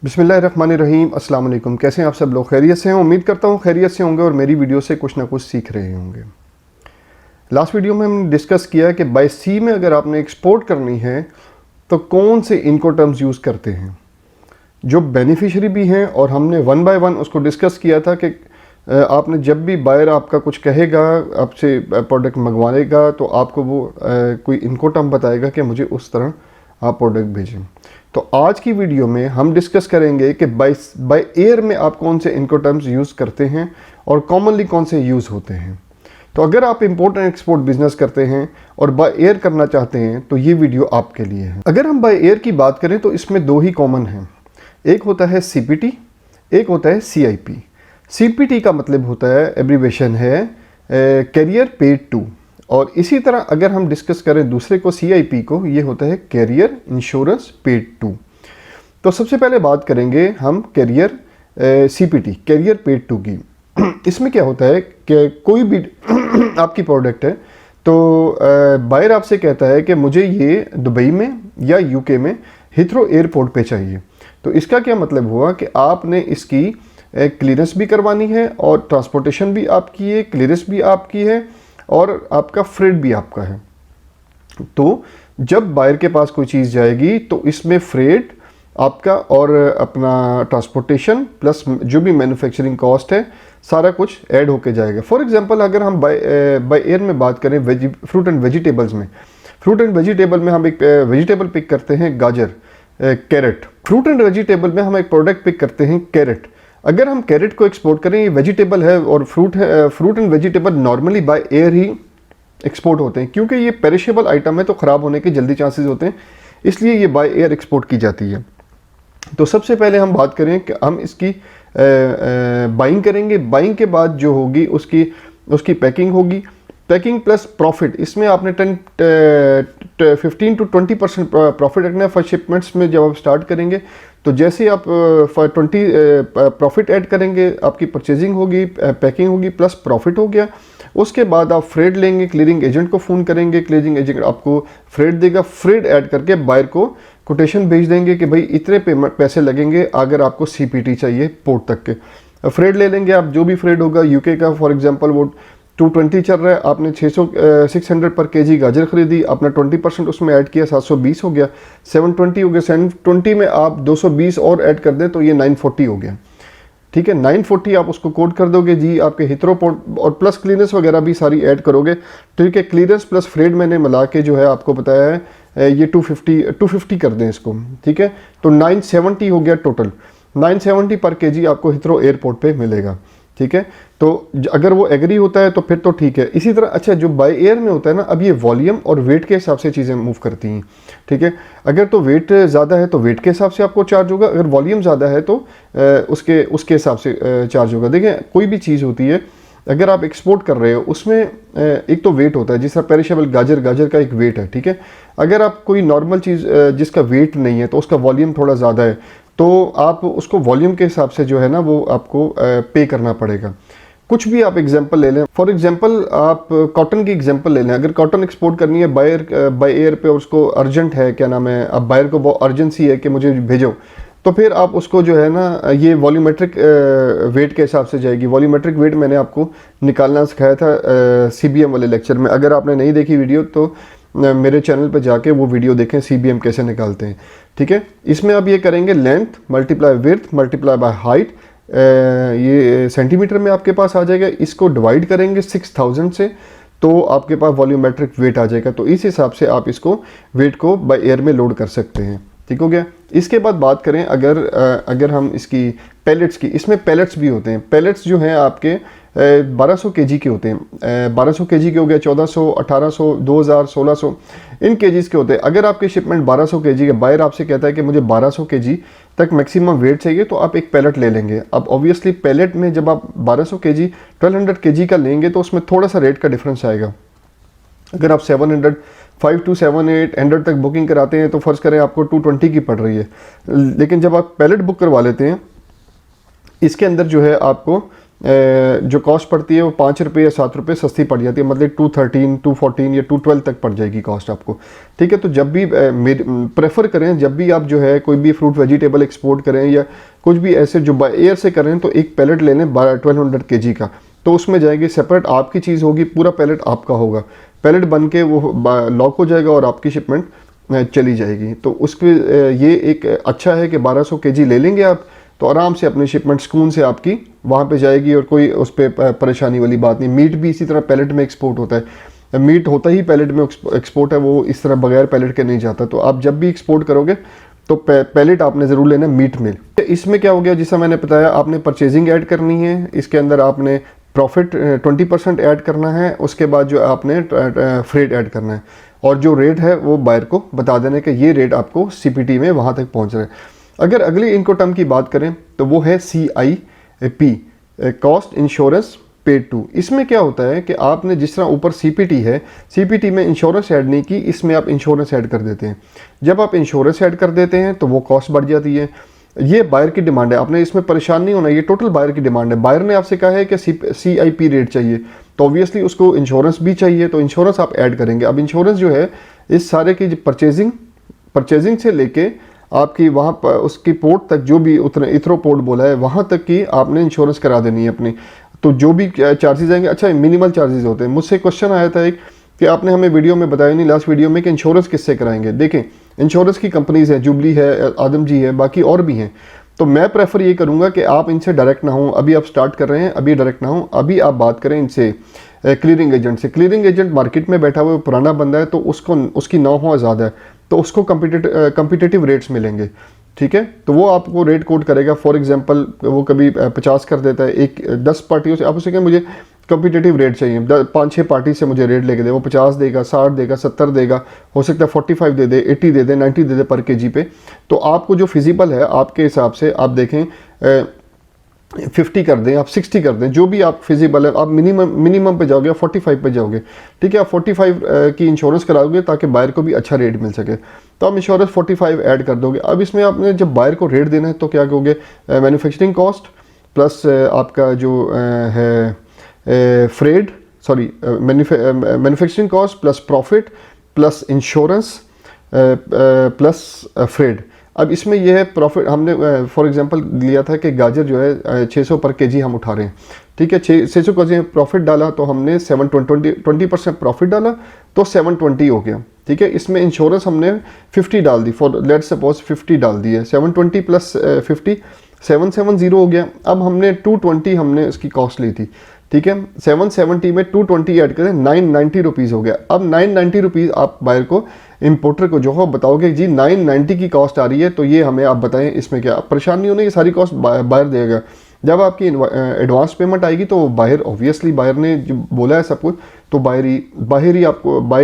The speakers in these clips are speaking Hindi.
बिस्मिल्लाहिर्रहमानिर्रहीम। अस्सलाम वालेकुम। कैसे हैं आप सब लोग? खैरियत से हैं? उम्मीद करता हूँ खैरियत से होंगे और मेरी वीडियो से कुछ ना कुछ सीख रहे होंगे। लास्ट वीडियो में हमने डिस्कस किया कि बाय सी में अगर आपने एक्सपोर्ट करनी है तो कौन से इनको टर्म्स यूज़ करते हैं जो बेनिफिशियरी भी हैं, और हमने वन बाय वन उसको डिस्कस किया था कि आपने जब भी बायर आपका कुछ कहेगा, आपसे प्रोडक्ट मंगवाएगा, तो आपको वो कोई इनको टर्म बताएगा कि मुझे उस तरह आप प्रोडक्ट भेजें। तो आज की वीडियो में हम डिस्कस करेंगे कि बाय एयर में आप कौन से इनको टर्म्स यूज़ करते हैं और कॉमनली कौन से यूज़ होते हैं। तो अगर आप इंपोर्ट एंड एक्सपोर्ट बिजनेस करते हैं और बाय एयर करना चाहते हैं तो ये वीडियो आपके लिए है। अगर हम बाय एयर की बात करें तो इसमें दो ही कॉमन हैं, एक होता है CPT, एक होता है CIP। CPT का मतलब होता है, एब्रीवेशन है कैरियर पेड टू, और इसी तरह अगर हम डिस्कस करें दूसरे को CIP को, ये होता है कैरियर इंश्योरेंस पेड टू। तो सबसे पहले बात करेंगे हम carrier CPT, carrier paid to की। इसमें क्या होता है कि कोई भी आपकी प्रोडक्ट है तो बायर आपसे कहता है कि मुझे ये दुबई में या UK में हिथ्रो एयरपोर्ट पे चाहिए। तो इसका क्या मतलब हुआ कि आपने इसकी क्लियरेंस भी करवानी है और ट्रांसपोर्टेशन भी आपकी है, क्लियरेंस भी आपकी है और आपका फ्रेट भी आपका है। तो जब बायर के पास कोई चीज़ जाएगी तो इसमें फ्रेट आपका और अपना ट्रांसपोर्टेशन प्लस जो भी मैन्युफैक्चरिंग कॉस्ट है सारा कुछ ऐड होके जाएगा। फॉर एग्जांपल अगर हम बाय एयर में बात करें फ्रूट एंड वेजिटेबल्स में, फ्रूट एंड वेजिटेबल में हम एक वेजिटेबल पिक करते हैं गाजर, कैरेट। फ्रूट एंड वेजिटेबल में हम एक प्रोडक्ट पिक करते हैं कैरेट। अगर हम कैरेट को एक्सपोर्ट करें, ये वेजिटेबल है और फ्रूट है, fruit and vegetable normally by air he export होते हैं क्योंकि ये पेरिशेबल आइटम है तो ख़राब होने के जल्दी चांसेस होते हैं, इसलिए ये बाय एयर एक्सपोर्ट की जाती है। तो सबसे पहले हम बात करें कि हम इसकी बाइंग करेंगे। बाइंग के बाद जो होगी उसकी पैकिंग होगी, पैकिंग प्लस प्रॉफिट। इसमें आपने 15 to 20% प्रॉफिट रखना है फर्स्ट शिपमेंट्स में जब आप स्टार्ट करेंगे। तो जैसे आप 20 प्रॉफिट ऐड करेंगे, आपकी परचेजिंग होगी, पैकिंग होगी प्लस प्रॉफिट हो गया। उसके बाद आप फ्रेट लेंगे, क्लियरिंग एजेंट को फ़ोन करेंगे, क्लियरिंग एजेंट आपको फ्रेट देगा, फ्रेट ऐड करके बायर को कोटेशन भेज देंगे कि भाई इतने पैसे लगेंगे अगर आपको CPT चाहिए पोर्ट तक के। फ्रेट ले लेंगे आप, जो भी फ्रेट होगा UK का फॉर एग्जांपल वो 220 चल रहा है, आपने 600 पर केजी गाजर खरीदी, आपने 20% उसमें ऐड किया, 720 हो गया, 720 हो गया। 720 में आप 220 और ऐड कर दें तो ये 940 हो गया। ठीक है, 940 आप उसको कोड कर दोगे जी आपके हिथ्रो पोर्ट, और प्लस क्लीयरेंस वगैरह भी सारी ऐड करोगे। ठीक है, क्लीयरेंस प्लस फ्रेट मैंने मिला के जो है आपको बताया है ये 250 कर दें इसको। ठीक है, तो 970 हो गया टोटल, 970 पर केजी आपको हिथ्रो एयरपोर्ट पे मिलेगा। ठीक है, तो अगर वो एग्री होता है तो फिर तो ठीक है। इसी तरह अच्छा जो बाय एयर में होता है ना, अब ये वॉल्यूम और वेट के हिसाब से चीज़ें मूव करती हैं। ठीक है, अगर तो वेट ज़्यादा है तो वेट के हिसाब से आपको चार्ज होगा, अगर वॉल्यूम ज़्यादा है तो उसके हिसाब से चार्ज होगा। देखिए कोई भी चीज़ होती है अगर आप एक्सपोर्ट कर रहे हो उसमें एक तो वेट होता है, जिस तरह पेरिशेबल गाजर का एक वेट है। ठीक है, अगर आप कोई नॉर्मल चीज़ जिसका वेट नहीं है तो उसका वॉल्यूम थोड़ा ज़्यादा है तो आप उसको वॉल्यूम के हिसाब से जो है ना वो आपको पे करना पड़ेगा। कुछ भी आप एग्जांपल ले लें, फॉर एग्जांपल आप कॉटन की एग्जांपल ले लें। अगर कॉटन एक्सपोर्ट करनी है बाय एयर पे और उसको अर्जेंट है, क्या नाम है, अब बायर को बहुत अर्जेंसी है कि मुझे भेजो, तो फिर आप उसको जो है ना ये वॉल्यूमेट्रिक वेट के हिसाब से जाएगी। वॉल्यूमेट्रिक वेट मैंने आपको निकालना सिखाया था CBM वाले लेक्चर में। अगर आपने नहीं देखी वीडियो तो मेरे चैनल पर जाके वो वीडियो देखें CBM कैसे निकालते हैं। ठीक है, इसमें आप ये करेंगे length multiply width multiply by height, ये सेंटीमीटर में आपके पास आ जाएगा। इसको डिवाइड करेंगे 6000 से तो आपके पास वॉल्यूमेट्रिक वेट आ जाएगा। तो इस हिसाब से आप इसको वेट को बाय एयर में लोड कर सकते हैं। ठीक हो गया। इसके बाद बात करें अगर हम इसकी पैलेट्स की, इसमें पैलेट्स भी होते हैं। पैलेट्स जो हैं आपके 1200 केजी के होते हैं, 1200 केजी के हो गया, 1400, 1800, 2000, 1600 इन केजीज के होते हैं। अगर आपकी शिपमेंट 1200 केजी का, बायर आपसे कहता है कि मुझे 1200 केजी तक मैक्सिमम वेट चाहिए, तो आप एक पैलेट ले लेंगे। अब ऑब्वियसली पैलेट में जब आप 1200 केजी 1200 केजी का लेंगे तो उसमें थोड़ा सा रेट का डिफरेंस आएगा। अगर आप 5 to 7, 800 तक बुकिंग कराते हैं तो फ़र्ज़ करें आपको 220 की पड़ रही है, लेकिन जब आप पैलेट बुक करवा लेते हैं इसके अंदर जो है आपको जो कॉस्ट पड़ती है वो 5 रुपये या 7 रुपये सस्ती पड़ जाती है, मतलब 213, 214 या 212 तक पड़ जाएगी कॉस्ट आपको। ठीक है, तो जब भी प्रेफर करें, जब भी आप जो है कोई भी फ्रूट वेजिटेबल एक्सपोर्ट करें या कुछ भी ऐसे जो बाय एयर से करें, तो एक पैलेट ले लें 1200 kg का, तो उसमें जाएगी सेपरेट आपकी चीज़ होगी, पूरा पैलेट आपका होगा, पैलेट बन के वो लॉक हो जाएगा और आपकी शिपमेंट चली जाएगी। तो उसके ये एक अच्छा है कि 1200 kg ले लेंगे आप, तो आराम से अपनी शिपमेंट सुकून से आपकी वहाँ पे जाएगी और कोई उस पर परेशानी वाली बात नहीं। मीट भी इसी तरह पैलेट में एक्सपोर्ट होता है, मीट होता ही पैलेट में एक्सपोर्ट है, वो इस तरह बगैर पैलेट के नहीं जाता। तो आप जब भी एक्सपोर्ट करोगे तो पैलेट आपने ज़रूर लेना मीट में। इसमें क्या हो गया, जैसा मैंने बताया, आपने परचेजिंग ऐड करनी है, इसके अंदर आपने प्रॉफिट 20% ऐड करना है, उसके बाद जो आपने फ्रेट ऐड करना है, और जो रेट है वो बायर को बता देने कि ये रेट आपको CPT में वहाँ तक पहुँच रहा है। अगर अगली इनकम टर्म की बात करें तो वो है CIP, cost insurance paid to. इसमें क्या होता है कि आपने जिस तरह ऊपर CPT है, CPT में इंश्योरेंस ऐड नहीं की, इसमें आप इंश्योरेंस ऐड कर देते हैं। जब आप इंश्योरेंस ऐड कर देते हैं तो वो कॉस्ट बढ़ जाती है। ये बायर की डिमांड है, आपने इसमें परेशान नहीं होना, ये टोटल बायर की डिमांड है। बायर ने आपसे कहा है कि CIP रेट चाहिए, तो ऑब्वियसली उसको इंश्योरेंस भी चाहिए, तो इंश्योरेंस आप ऐड करेंगे। अब इंश्योरेंस जो है इस सारे की परचेजिंग से लेके आपकी वहाँ पर उसकी पोर्ट तक, जो भी उतने इथरो पोर्ट बोला है वहाँ तक की आपने इंश्योरेंस करा देनी है अपनी। तो जो भी चार्जेस आएंगे, अच्छा मिनिमल चार्जेस होते हैं। मुझसे क्वेश्चन आया था एक कि आपने हमें वीडियो में बताया नहीं, लास्ट वीडियो में, कि इंश्योरेंस किससे कराएंगे। देखें, इंश्योरेंस की कंपनीज है, जुबली है, आदम जी है, बाकी और भी हैं। तो मैं प्रेफर ये करूँगा कि आप इनसे डायरेक्ट ना हो, अभी आप स्टार्ट कर रहे हैं, अभी डायरेक्ट ना हो, अभी आप बात करें इनसे क्लियरिंग एजेंट से। क्लियरिंग एजेंट मार्केट में बैठा हुआ पुराना बंदा है, तो उसकी नौ ज़्यादा है, तो उसको कम्पिटिटिव रेट्स मिलेंगे। ठीक है, तो वो आपको रेट कोड करेगा। फॉर एग्जांपल वो कभी 50 कर देता है, 10 पार्टियों से आप उसे कहें मुझे कम्पिटिटिव रेट चाहिए, 5-6 पार्टी से मुझे रेट लेके दे, वो 50 देगा, 60 देगा, 70 देगा, हो सकता है 45 दे दे, 80 दे दे, 90 दे दे पर kg पे। तो आपको जो फिजिबल है आपके हिसाब से आप देखें 50 कर दें, आप 60 कर दें, जो भी आप फिजिबल है, आप मिनिमम पे जाओगे, आप 45 पे जाओगे। ठीक है, आप 45 की इंश्योरेंस कराओगे ताकि बायर को भी अच्छा रेट मिल सके, तो आप इंश्योरेंस 45 ऐड कर दोगे। अब इसमें आपने जब बायर को रेट देना है तो क्या कहोगे, मैन्युफैक्चरिंग कॉस्ट प्लस आपका जो है manufacturing cost plus profit plus insurance plus freight. अब इसमें यह है प्रॉफिट, हमने फॉर एग्जांपल लिया था कि गाजर जो है 600 पर kg हम उठा रहे हैं। ठीक है, 600 kg प्रॉफिट डाला तो हमने 20% प्रॉफिट डाला तो 720 हो गया। ठीक है, इसमें इंश्योरेंस हमने 50 डाल दी, फॉर लेट्स सपोज 50 डाल दी है, 720 प्लस 50 770 हो गया। अब हमने 220 हमने इसकी कॉस्ट ली थी। ठीक है, 770 में 220 ऐड करें, 990 रुपीज़ हो गया। अब 990 रुपीज़ आप बायर को, इंपोर्टर को जो हो बताओगे जी 990 की कॉस्ट आ रही है, तो ये हमें आप बताएं इसमें क्या परेशानी नहीं होनी, ये सारी कॉस्ट बायर देगा। जब आपकी एडवांस पेमेंट आएगी तो बायर, ऑब्वियसली बायर ने जो बोला है सब कुछ, तो बायर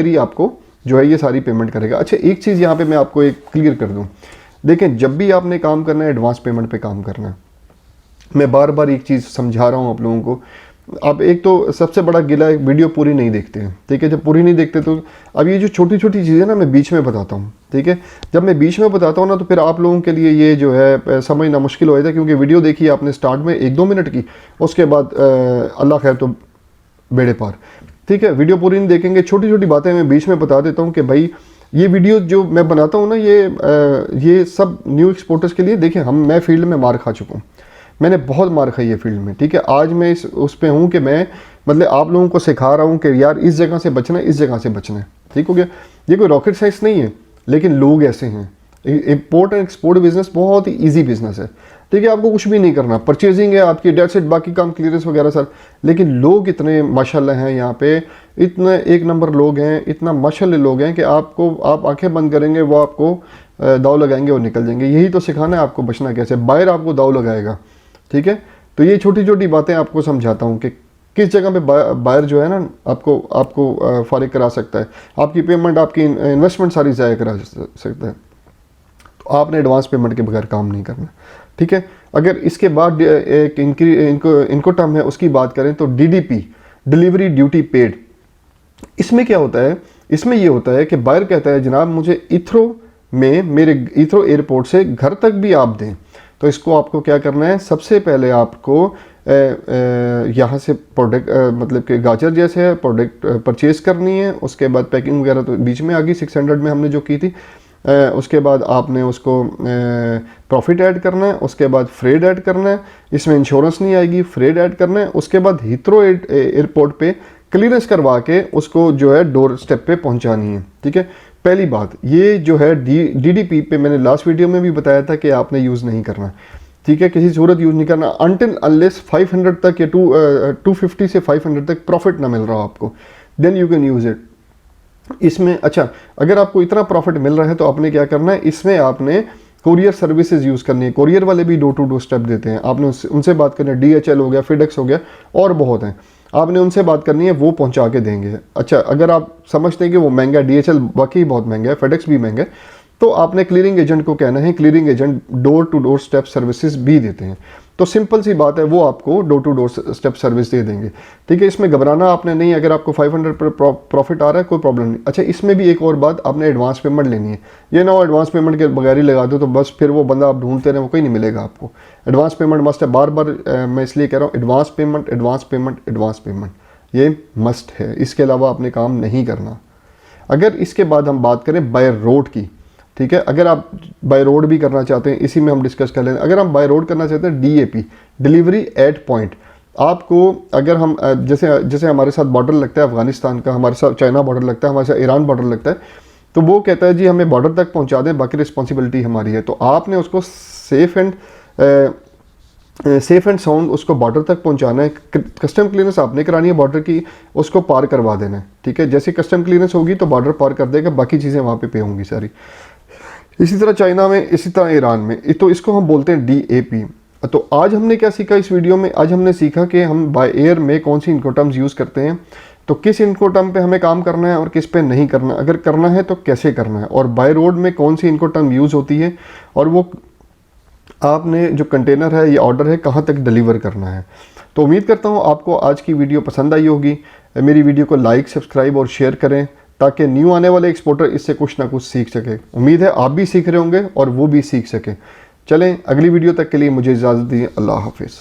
ही आपको जो है ये सारी पेमेंट करेगा। अच्छा, एक चीज़ यहाँ पे मैं आपको एक क्लियर कर दूँ, देखें जब भी आपने काम करना है एडवांस पेमेंट पे काम करना है। मैं बार बार एक चीज़ समझा रहा हूँ आप लोगों को। अब एक तो सबसे बड़ा गिला है, वीडियो पूरी नहीं देखते हैं। ठीक है, जब पूरी नहीं देखते तो अब ये जो छोटी छोटी चीज़ें ना मैं बीच में बताता हूँ। ठीक है, जब मैं बीच में बताता हूँ ना तो फिर आप लोगों के लिए ये जो है समझना मुश्किल हो जाता है, क्योंकि वीडियो देखी आपने स्टार्ट में 1-2 मिनट की, उसके बाद अल्लाह खैर तो बेड़े पार। ठीक है, वीडियो पूरी नहीं देखेंगे, छोटी छोटी बातें मैं बीच में बता देता हूँ कि भाई ये वीडियो जो मैं बनाता हूँ ना, ये सब न्यू एक्सपोर्टर्स के लिए। देखिए मैं फील्ड में मार खा चुका हूँ, मैंने बहुत मार खाई है फील्ड में। ठीक है, आज मैं उस पे हूँ कि मैं मतलब आप लोगों को सिखा रहा हूँ कि यार इस जगह से बचना है, इस जगह से बचना है। ठीक हो गया, ये कोई रॉकेट साइंस नहीं है, लेकिन लोग ऐसे हैं। इम्पोर्ट एंड एक्सपोर्ट बिजनेस बहुत ही ईजी बिजनेस है। ठीक है, आपको कुछ भी नहीं करना, परचेजिंग है आपकी, डेट सेट, बाकी काम क्लियरेंस वगैरह सर। लेकिन लोग इतने माशाल्लाह हैं यहाँ पे, इतने एक नंबर लोग हैं, इतना माशाल्लाह लोग हैं कि आप आंखें बंद करेंगे वो आपको दाव लगाएंगे और निकल जाएंगे। यही तो सिखाना है आपको बचना कैसे, बाहर आपको दाव लगाएगा। ठीक है, तो ये छोटी छोटी बातें आपको समझाता हूँ कि किस जगह पे बायर जो है ना आपको फारिग करा सकता है, आपकी पेमेंट, आपकी इन्वेस्टमेंट सारी ज़ाया करा सकता है। तो आपने एडवांस पेमेंट के बगैर काम नहीं करना। ठीक है, अगर इसके बाद एक इनको टर्म है उसकी बात करें तो DDP, डिलीवरी ड्यूटी पेड। इसमें क्या होता है, इसमें ये होता है कि बायर कहता है जनाब मुझे इथरो में, मेरे इथरो एयरपोर्ट से घर तक भी आप दें। तो इसको आपको क्या करना है, सबसे पहले आपको यहाँ से प्रोडक्ट मतलब कि गाजर जैसे प्रोडक्ट परचेज करनी है, उसके बाद पैकिंग वगैरह तो बीच में आ गई 600 में हमने जो की थी। उसके बाद आपने उसको प्रॉफिट ऐड करना है, उसके बाद फ्रेड ऐड करना है, इसमें इंश्योरेंस नहीं आएगी, फ्रेड ऐड करना है, उसके बाद हीथ्रो एयरपोर्ट पे क्लियरेंस करवा के उसको जो है डोर स्टेप पे पहुंचानी है। ठीक है, पहली बात ये जो है DDP पे मैंने लास्ट वीडियो में भी बताया था कि आपने यूज़ नहीं करना। ठीक है, किसी सूरत यूज़ नहीं करना अनटिल अनलेस 500 तक या 250 से 500 तक प्रॉफिट ना मिल रहा हो आपको, then you can use it. इसमें अच्छा, अगर आपको इतना प्रॉफिट मिल रहा है तो आपने क्या करना है, इसमें आपने कोरियर सर्विसेज यूज़ करनी है। कोरियर वाले भी डोर टू डोर स्टेप देते हैं, आपने उनसे बात करनी है। DHL हो गया, FedEx हो गया, और बहुत हैं, आपने उनसे बात करनी है, वो पहुंचा के देंगे। अच्छा, अगर आप समझते हैं कि वो महंगा है, DHL वाकई बहुत महंगा है, FedEx भी महंगा है, तो आपने क्लियरिंग एजेंट को कहना है, clearing agent door to door step services भी देते हैं। तो सिंपल सी बात है, वो आपको door to door step service दे देंगे। ठीक है, इसमें घबराना आपने नहीं, अगर आपको 500 पर प्रॉफिट आ रहा है कोई प्रॉब्लम नहीं। अच्छा, इसमें भी एक और बात, आपने एडवांस पेमेंट लेनी है। ये ना हो एडवांस पेमेंट के बगैर ही लगा दो तो बस फिर वो बंदा आप ढूंढते रहे, वो कहीं नहीं मिलेगा आपको। एडवांस पेमेंट मस्ट है, बार बार मैं इसलिए कह रहा हूँ, advance payment advance payment advance payment ये मस्ट है, इसके अलावा आपने काम नहीं करना। अगर इसके बाद हम बात करें बाय रोड की, ठीक है, अगर आप बाय रोड भी करना चाहते हैं, इसी में हम डिस्कस कर लें। अगर हम बाय रोड करना चाहते हैं, DAP डिलीवरी एट पॉइंट, आपको अगर हम जैसे हमारे साथ बॉर्डर लगता है अफगानिस्तान का, हमारे साथ चाइना बॉर्डर लगता है, हमारे साथ ईरान बॉर्डर लगता है, तो वो कहता है जी हमें बॉर्डर तक पहुंचा दें, बाकी रिस्पॉन्सिबिलिटी हमारी है। तो आपने उसको सेफ एंड साउंड उसको बॉर्डर तक पहुंचाना है। कस्टम क्लियरेंस आपने करानी है बॉर्डर की, उसको पार करवा देना है। ठीक है, जैसे कस्टम क्लियरेंस होगी तो बॉर्डर पार कर देगा, बाकी चीज़ें वहाँ पे होंगी सारी। इसी तरह चाइना में, इसी तरह ईरान में, तो इसको हम बोलते हैं DAP। तो आज हमने क्या सीखा इस वीडियो में, आज हमने सीखा कि हम बाय एयर में कौन सी इनकोटर्म्स यूज़ करते हैं, तो किस इनकोटर्म पे हमें काम करना है और किस पे नहीं करना, अगर करना है तो कैसे करना है, और बाय रोड में कौन सी इनकोटर्म यूज़ होती है, और वो आपने जो कंटेनर है, ये ऑर्डर है, कहाँ तक डिलीवर करना है। तो उम्मीद करता हूँ आपको आज की वीडियो पसंद आई होगी। मेरी वीडियो को लाइक, सब्सक्राइब और शेयर करें, ताकि न्यू आने वाले एक्सपोर्टर इससे कुछ ना कुछ सीख सके। उम्मीद है आप भी सीख रहे होंगे और वो भी सीख सके। चलें, अगली वीडियो तक के लिए मुझे इजाज़त दीजिए। अल्लाह हाफिज़।